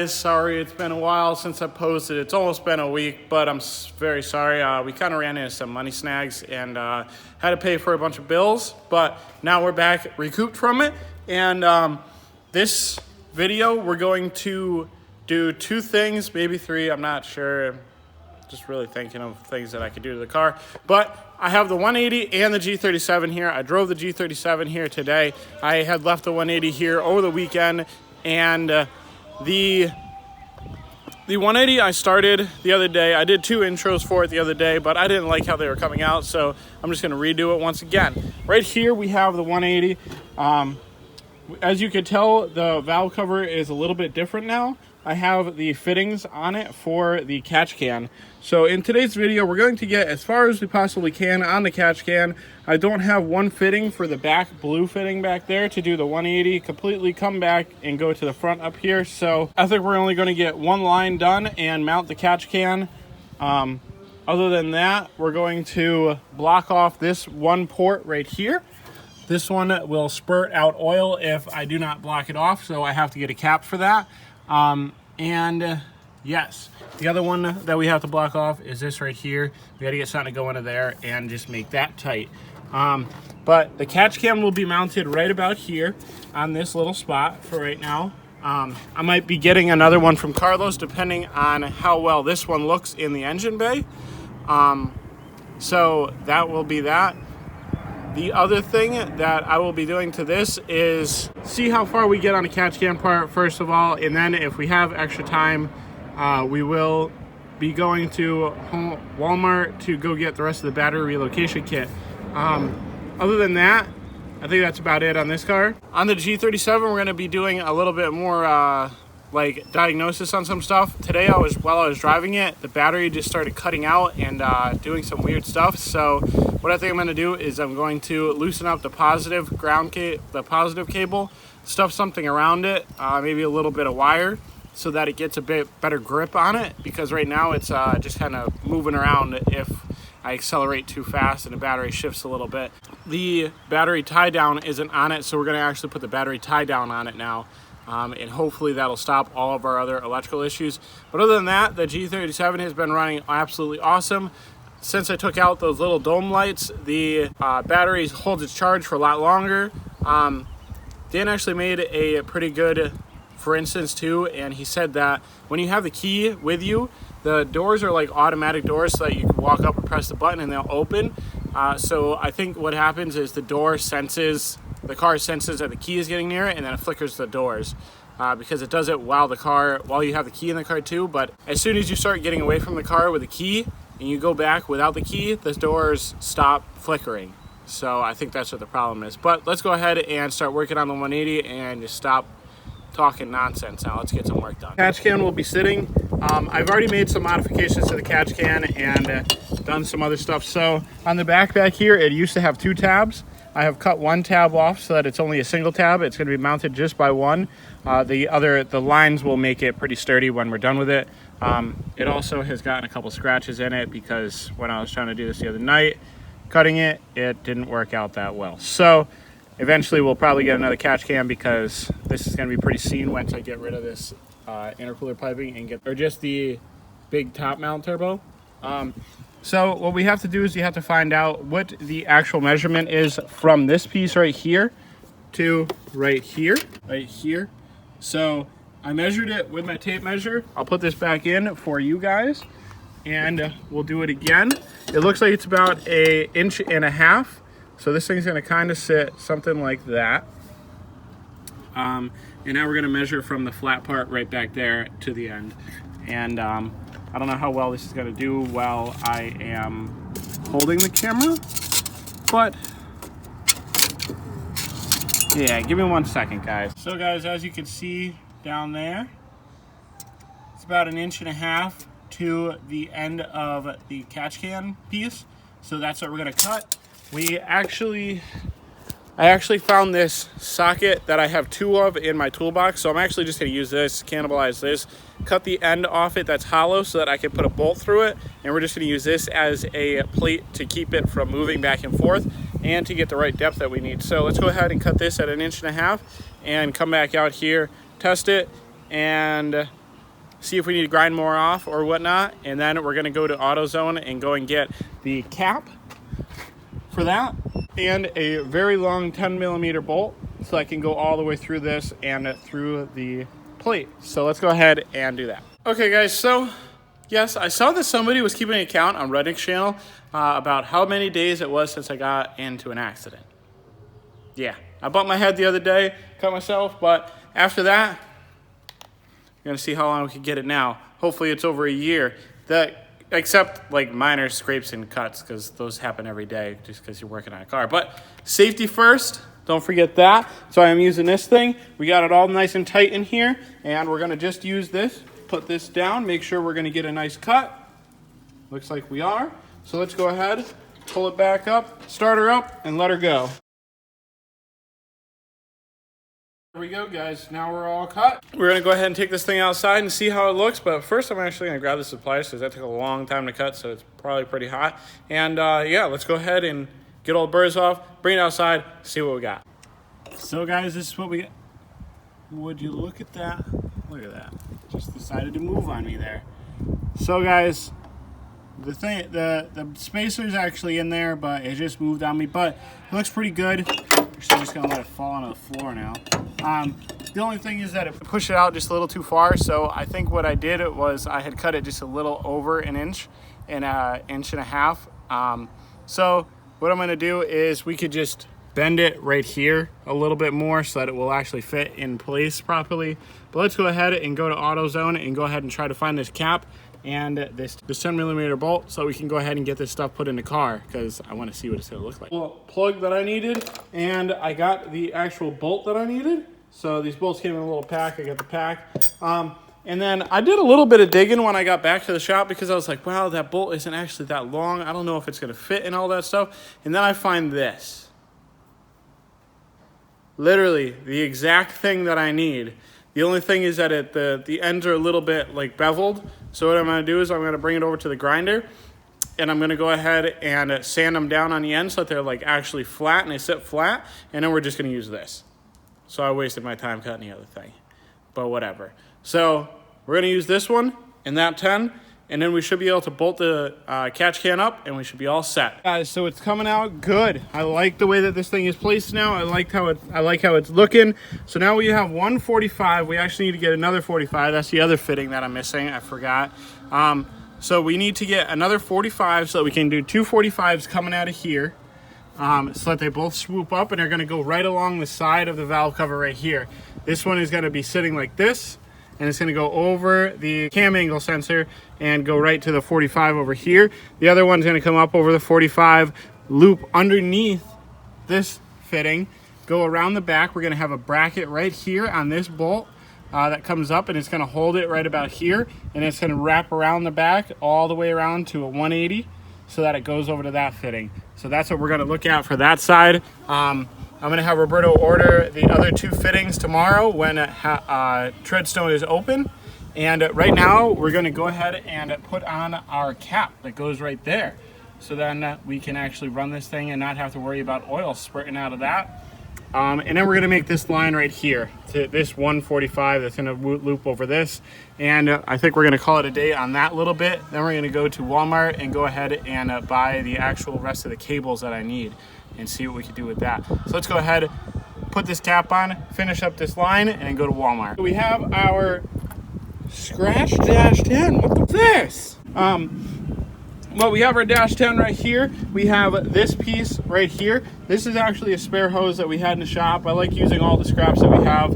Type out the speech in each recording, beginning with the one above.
Sorry, it's been a while since I posted. It's almost been a week, but I'm very sorry. We kind of ran into some money snags and had to pay for a bunch of bills, but now we're back recouped from it. And this video, we're going to do two things, maybe three, I'm not sure. Just really thinking of things that I could do to the car. But I have the 180 and the G37 here. I drove the G37 here today. I had left the 180 here over the weekend, and the 180 I started the other day. I did two intros for it the other day, but I didn't like how they were coming out, so I'm just going to redo it once again. Right here we have the 180. As you can tell, the valve cover is a little bit different now. I have the fittings on it for the catch can. So in today's video, we're going to get as far as we possibly can on the catch can. I don't have one fitting for the back blue fitting back there to do the 180 completely come back and go to the front up here. So I think we're only going to get one line done and mount the catch can. Other than that, we're going to block off this one port right here. This one will spurt out oil if I do not block it off, so I have to get a cap for that. Yes, the other one that we have to block off is this right here. We got to get something to go into there and just make that tight. But the catch cam will be mounted right about here on this little spot for right now. I might be getting another one from Carlos depending on how well this one looks in the engine bay. So that will be that. The other thing that I will be doing to this is see how far we get on a catch can part first of all, and then if we have extra time, we will be going to Walmart to go get the rest of the battery relocation kit. Other than that, I think that's about it on this car. On the G37, we're going to be doing a little bit more like diagnosis on some stuff. Today, while I was driving it, the battery just started cutting out and doing some weird stuff. So what I think I'm going to do is I'm going to loosen up the positive cable, stuff something around it, maybe a little bit of wire, so that it gets a bit better grip on it, because right now it's just kind of moving around if I accelerate too fast and the battery shifts a little bit. The battery tie down isn't on it, so we're going to actually put the battery tie down on it now. And hopefully that'll stop all of our other electrical issues. But other than that, the G37 has been running absolutely awesome. Since I took out those little dome lights, the battery holds its charge for a lot longer. Dan actually made a pretty good for instance too, and he said that when you have the key with you, the doors are like automatic doors, so that you can walk up and press the button and they'll open. So I think what happens is the car senses that the key is getting near it, and then it flickers the doors. Because it does it while you have the key in the car too, but as soon as you start getting away from the car with the key and you go back without the key, the doors stop flickering. So I think that's what the problem is. But let's go ahead and start working on the 180 and just stop talking nonsense now. Let's get some work done. Catch can will be sitting. I've already made some modifications to the catch can and done some other stuff. So on the back here, it used to have two tabs. I have cut one tab off so that it's only a single tab. It's going to be mounted just by one. The lines will make it pretty sturdy when we're done with it. It also has gotten a couple scratches in it because when I was trying to do this the other night, cutting it didn't work out that well. So eventually we'll probably get another catch can, because this is going to be pretty seen once I get rid of this intercooler piping or just the big top mount turbo. So what we have to do is you have to find out what the actual measurement is from this piece right here to right here. So I measured it with my tape measure. I'll put this back in for you guys and we'll do it again. It looks like it's about 1.5 inches. So this thing's gonna kind of sit something like that. And now we're gonna measure from the flat part right back there to the end. And I don't know how well this is going to do while I am holding the camera, but yeah, give me 1 second, guys. So guys, as you can see down there, it's about 1.5 inches to the end of the catch can piece. So that's what we're going to cut. I actually found this socket that I have two of in my toolbox, so I'm actually just going to use this, cannibalize this, cut the end off it that's hollow so that I can put a bolt through it, and we're just going to use this as a plate to keep it from moving back and forth and to get the right depth that we need. So let's go ahead and cut this at 1.5 inches and come back out here, test it, and see if we need to grind more off or whatnot, and then we're gonna go to AutoZone and go and get the cap for that and a very long 10mm bolt so I can go all the way through this and through the plate. So let's go ahead and do that. Okay guys, so yes, I saw that somebody was keeping an account on Rednick's channel about how many days it was since I got into an accident. Yeah, I bumped my head the other day, cut myself, but after that, we're gonna see how long we can get it now. Hopefully it's over a year. Except like minor scrapes and cuts, because those happen every day just because you're working on a car. But safety first, don't forget that. So I'm using this thing. We got it all nice and tight in here, and we're gonna just use this, put this down, make sure we're gonna get a nice cut. Looks like we are. So let's go ahead, pull it back up, start her up, and let her go. There we go, guys. Now we're all cut. We're gonna go ahead and take this thing outside and see how it looks, but first I'm actually gonna grab the supplies because that took a long time to cut, so it's probably pretty hot. And yeah, let's go ahead and get all the burrs off, bring it outside, see what we got. So guys, this is what we got. Would you look at that? Look at that. Just decided to move on me there. So guys, the spacer's actually in there, but it just moved on me, but it looks pretty good. Actually, I'm just gonna let it fall onto the floor now. The only thing is that it pushed it out just a little too far, so I think what I did was I had cut it just a little over an inch and an inch and a half. So what I'm gonna do is we could just bend it right here a little bit more so that it will actually fit in place properly. But let's go ahead and go to AutoZone and go ahead and try to find this cap and this 10mm bolt so we can go ahead and get this stuff put in the car, because I want to see what it's going to look like. Well, plug that I needed, and I got the actual bolt that I needed. So these bolts came in a little pack. I got the pack. And then I did a little bit of digging when I got back to the shop because I was like, wow, that bolt isn't actually that long. I don't know if it's going to fit and all that stuff. And then I find this. Literally the exact thing that I need. The only thing is that the ends are a little bit like beveled. So what I'm going to do is I'm going to bring it over to the grinder, and I'm going to go ahead and sand them down on the ends so that they're like actually flat and they sit flat. And then we're just going to use this. So I wasted my time cutting the other thing, but whatever. So we're going to use this one and that 10, and then we should be able to bolt the catch can up, and we should be all set. Guys, so it's coming out good. I like the way that this thing is placed now. I like how it's looking. So now we have one 45. We actually need to get another 45. That's the other fitting that I'm missing. I forgot. So we need to get another 45 so that we can do two 45s coming out of here. So that they both swoop up, and they're going to go right along the side of the valve cover right here. This one is going to be sitting like this, and it's going to go over the cam angle sensor and go right to the 45 over here. The other one's going to come up over the 45, loop underneath this fitting, go around the back. We're going to have a bracket right here on this bolt that comes up, and it's going to hold it right about here, and it's going to wrap around the back all the way around to a 180 so that it goes over to that fitting. So that's what we're going to look at for that side. I'm going to have Roberto order the other two fittings tomorrow when Treadstone is open. And right now, we're going to go ahead and put on our cap that goes right there. So then we can actually run this thing and not have to worry about oil spurting out of that. And then we're going to make this line right here to this 145 that's going to loop over this. And I think we're going to call it a day on that little bit. Then we're going to go to Walmart and go ahead and buy the actual rest of the cables that I need and see what we can do with that. So let's go ahead, put this cap on, finish up this line, and then go to Walmart. We have our scratch dash 10. What's this? Well, we have our dash 10 right here. We have this piece right here. This is actually a spare hose that we had in the shop. I like using all the scraps that we have.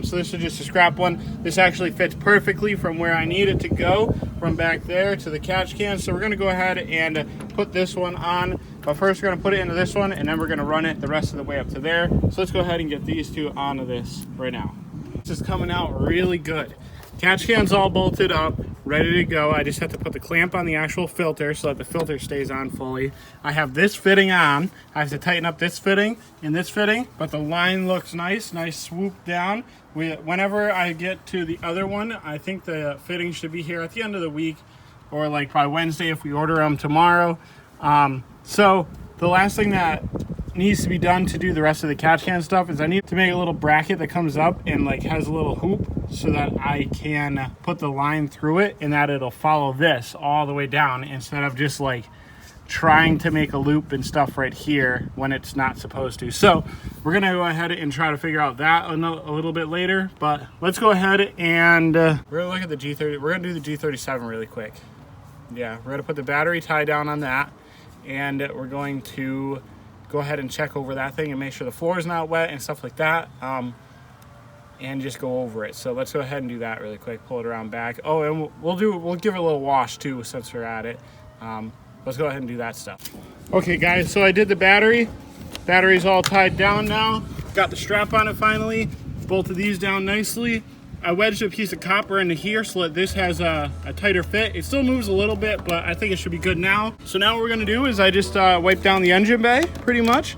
So this is just a scrap one. This actually fits perfectly from where I need it to go, from back there to the catch can. So we're gonna go ahead and put this one on. But first we're gonna put it into this one, and then we're gonna run it the rest of the way up to there. So let's go ahead and get these two onto this right now. This is coming out really good. Catch can's all bolted up, ready to go. I just have to put the clamp on the actual filter so that the filter stays on fully. I have this fitting on. I have to tighten up this fitting and this fitting, but the line looks nice swoop down. Whenever I get to the other one, I think the fitting should be here at the end of the week, or like by Wednesday if we order them tomorrow. So the last thing that needs to be done to do the rest of the catch can stuff is I need to make a little bracket that comes up and like has a little hoop so that I can put the line through it and that it'll follow this all the way down instead of just like trying to make a loop and stuff right here when it's not supposed to. So we're gonna go ahead and try to figure out that a little bit later, but let's go ahead and we're gonna look at the G30. We're gonna do the G37 really quick. Yeah, we're gonna put the battery tie down on that, and we're going to go ahead and check over that thing and make sure the floor is not wet and stuff like that, and just go over it. So let's go ahead and do that really quick. Pull it around back. Oh, and we'll give it a little wash too since we're at it. Let's go ahead and do that stuff. Okay guys, so I did the battery. Battery's all tied down now. Got the strap on it finally. Bolted these down nicely. I wedged a piece of copper into here so that this has a tighter fit. It still moves a little bit, but I think it should be good now. So now what we're gonna do is I just wipe down the engine bay pretty much.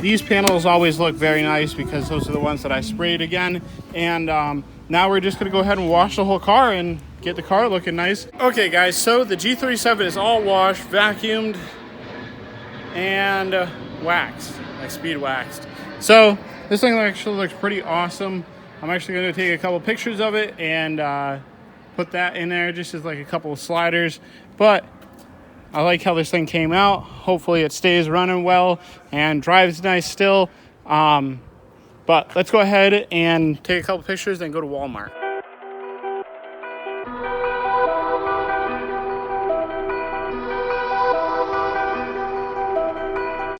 These panels always look very nice because those are the ones that I sprayed again. And now we're just gonna go ahead and wash the whole car and get the car looking nice. Okay guys, so the G37 is all washed, vacuumed, and waxed, like speed waxed. So this thing actually looks pretty awesome. I'm actually gonna take a couple pictures of it and put that in there just as like a couple of sliders. But I like how this thing came out. Hopefully it stays running well and drives nice still. But let's go ahead and take a couple pictures and go to Walmart.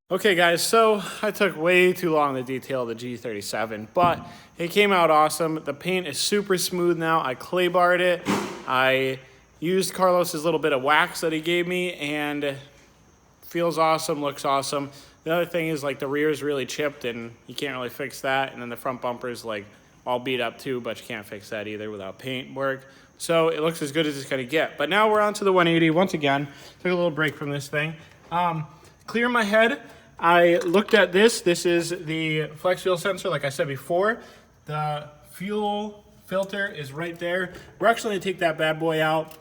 Okay guys, so I took way too long to detail the G37, but it came out awesome. The paint is super smooth now. I clay barred it. I used Carlos's little bit of wax that he gave me, and feels awesome, looks awesome. The other thing is like the rear is really chipped and you can't really fix that. And then the front bumper is like all beat up too, but you can't fix that either without paint work. So it looks as good as it's gonna get. But now we're on to the 180 once again. Took a little break from this thing. Clear my head. I looked at this. This is the flex fuel sensor, like I said before. The fuel filter is right there. We're actually gonna take that bad boy out.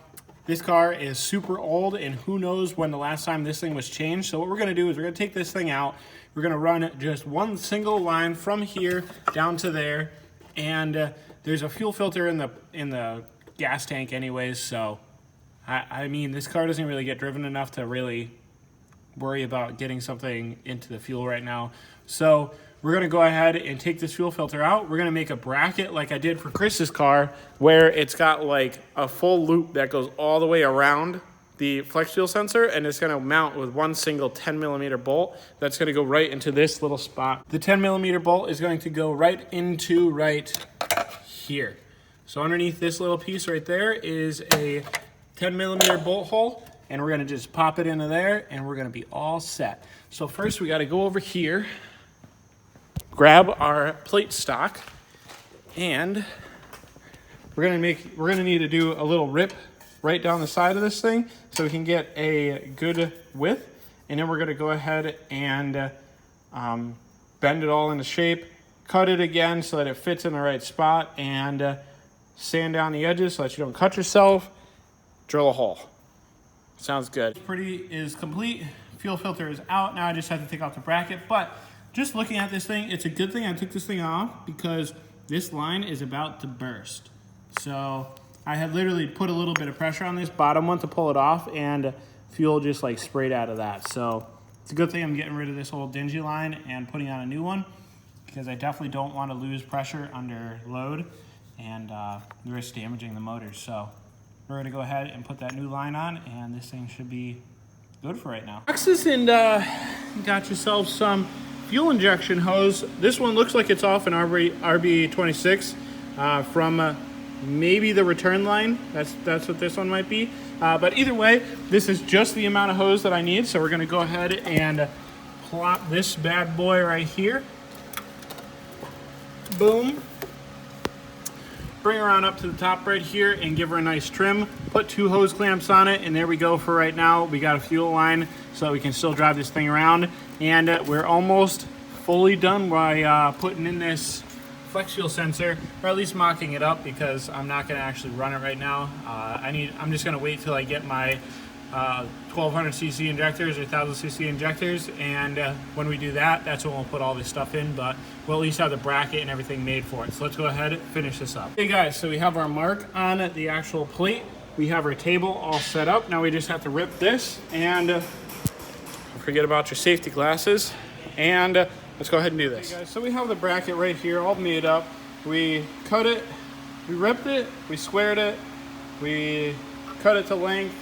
This car is super old, and who knows when the last time this thing was changed. So what we're gonna do is we're gonna take this thing out. We're gonna run just one single line from here down to there, and there's a fuel filter in the gas tank anyways. So I mean, this car doesn't really get driven enough to really worry about getting something into the fuel right now. So we're gonna go ahead and take this fuel filter out. We're gonna make a bracket like I did for Chris's car, where it's got like a full loop that goes all the way around the flex fuel sensor, and it's gonna mount with one single 10mm bolt that's gonna go right into this little spot. The 10mm bolt is going to go right into right here. So underneath this little piece right there is a 10mm bolt hole, and we're gonna just pop it into there, and we're gonna be all set. So first we gotta go over here, grab our plate stock, and we're gonna need to do a little rip right down the side of this thing so we can get a good width. And then we're gonna go ahead and bend it all into shape, cut it again so that it fits in the right spot, and sand down the edges so that you don't cut yourself, drill a hole. Sounds good. Pretty is complete. Fuel filter is out. Now I just have to take off the bracket, but just looking at this thing, it's a good thing I took this thing off because this line is about to burst. So I had literally put a little bit of pressure on this bottom one to pull it off, and fuel just like sprayed out of that. So it's a good thing I'm getting rid of this old dingy line and putting on a new one, because I definitely don't want to lose pressure under load and risk damaging the motor. So we're gonna go ahead and put that new line on, and this thing should be good for right now. Texas, and got yourself some fuel injection hose. This one looks like it's off an RB26 from maybe the return line. That's what this one might be. But either way, this is just the amount of hose that I need. So we're gonna go ahead and plop this bad boy right here. Boom. Bring her on up to the top right here and give her a nice trim. Put 2 hose clamps on it, and there we go for right now. We got a fuel line so that we can still drive this thing around. And we're almost fully done by putting in this flex fuel sensor, or at least mocking it up, because I'm not gonna actually run it right now. I'm just gonna wait till I get my 1200cc injectors or 1000cc injectors, and when we do that, that's when we'll put all this stuff in, but we'll at least have the bracket and everything made for it. So let's go ahead and finish this up. Hey guys, so we have our mark on the actual plate. We have our table all set up. Now we just have to rip this, and don't forget about your safety glasses, and let's go ahead and do this. Okay guys, so we have the bracket right here all made up. We cut it, we ripped it, we squared it, we cut it to length,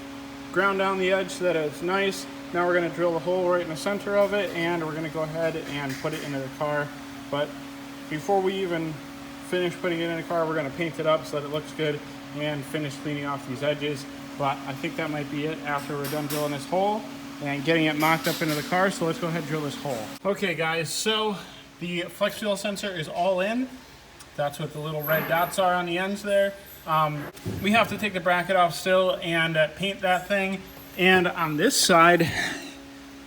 ground down the edge so that it's nice. Now we're going to drill a hole right in the center of it, and we're going to go ahead and put it into the car. But before we even finish putting it in the car, we're going to paint it up so that it looks good and finish cleaning off these edges. But I think that might be it after we're done drilling this hole and getting it mocked up into the car. So let's go ahead and drill this hole. Okay guys, so the flex fuel sensor is all in. That's what the little red dots are on the ends there. We have to take the bracket off still and paint that thing. And on this side,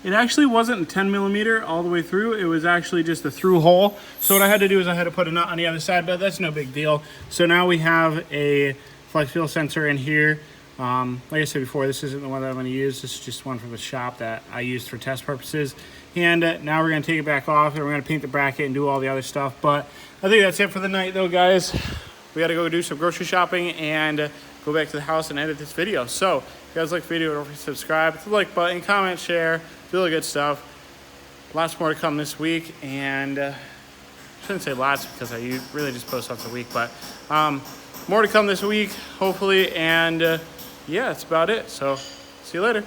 it actually wasn't 10 millimeter all the way through. It was actually just a through hole. So what I had to do is I had to put a nut on the other side, but that's no big deal. So now we have a flex fuel sensor in here. Like I said before, this isn't the one that I'm going to use. This is just one from the shop that I used for test purposes. And now we're going to take it back off, and we're going to paint the bracket and do all the other stuff. But I think that's it for the night though, guys. We got to go do some grocery shopping and go back to the house and edit this video. So if you guys like the video, don't forget to subscribe, hit the like button, comment, share, do all the good stuff. Lots more to come this week, and I shouldn't say lots because I really just post once a week, but more to come this week, hopefully, and yeah, that's about it. So see you later.